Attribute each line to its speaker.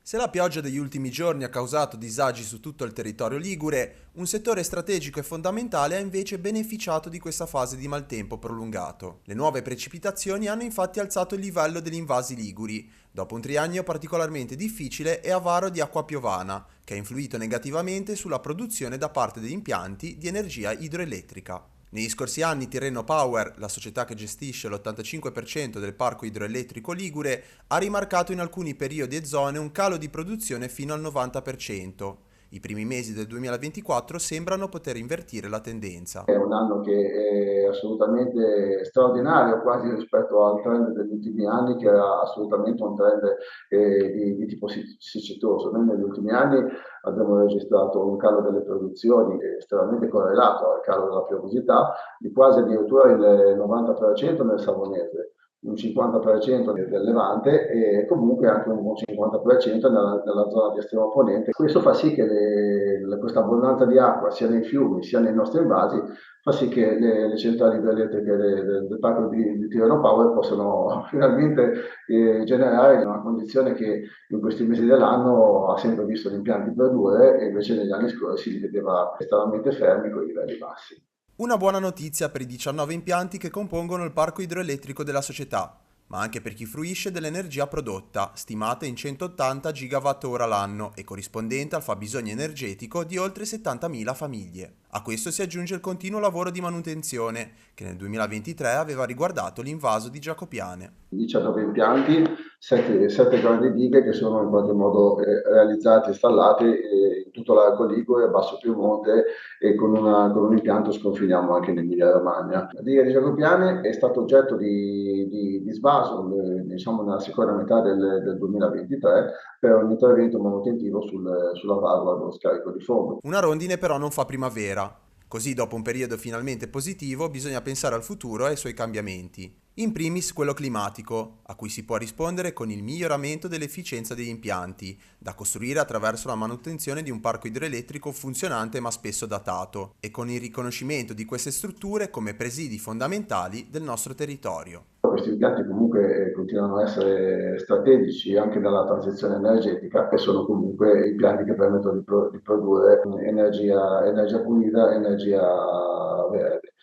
Speaker 1: Se la pioggia degli ultimi giorni ha causato disagi su tutto il territorio ligure, un settore strategico e fondamentale ha invece beneficiato di questa fase di maltempo prolungato. Le nuove precipitazioni hanno infatti alzato il livello degli invasi liguri, dopo un triennio particolarmente difficile e avaro di acqua piovana, che ha influito negativamente sulla produzione da parte degli impianti di energia idroelettrica. Negli scorsi anni Tirreno Power, la società che gestisce l'85% del parco idroelettrico ligure, ha rimarcato in alcuni periodi e zone un calo di produzione fino al 90%. I primi mesi del 2024 sembrano poter invertire la tendenza.
Speaker 2: È un anno che è assolutamente straordinario, quasi rispetto al trend degli ultimi anni, che era assolutamente un trend di tipo siccitoso. Noi negli ultimi anni abbiamo registrato un calo delle produzioni estremamente correlato al calo della piovosità, di quasi addirittura il 90% nel Savonese, un 50% del Levante e comunque anche un buon 50% nella zona di estremo ponente. Questo fa sì che questa abbondanza di acqua sia nei fiumi sia nei nostri invasi fa sì che le centrali idroelettriche del parco di Tirreno Power possano finalmente generare una condizione che in questi mesi dell'anno ha sempre visto gli impianti produrre e invece negli anni scorsi li vedeva estremamente fermi con i livelli bassi.
Speaker 1: Una buona notizia per i 19 impianti che compongono il parco idroelettrico della società, ma anche per chi fruisce dell'energia prodotta, stimata in 180 GWh l'anno e corrispondente al fabbisogno energetico di oltre 70.000 famiglie. A questo si aggiunge il continuo lavoro di manutenzione, che nel 2023 aveva riguardato l'invaso di Giacopiane.
Speaker 2: 19 impianti, 7 grandi dighe che sono in qualche modo realizzate e installate in tutto l'arco Ligure, a Basso Piemonte e con un impianto sconfiniamo anche in Emilia Romagna. La diga di Giacopiane è stato oggetto di svaso diciamo nella seconda metà del 2023 per un intervento manutentivo sulla valvola dello scarico di fondo.
Speaker 1: Una rondine però non fa primavera. Così, dopo un periodo finalmente positivo, bisogna pensare al futuro e ai suoi cambiamenti. In primis quello climatico, a cui si può rispondere con il miglioramento dell'efficienza degli impianti, da costruire attraverso la manutenzione di un parco idroelettrico funzionante ma spesso datato, e con il riconoscimento di queste strutture come presidi fondamentali del nostro territorio.
Speaker 2: Questi impianti comunque continuano a essere strategici anche nella transizione energetica e sono comunque impianti che permettono di produrre energia pulita, energia verde.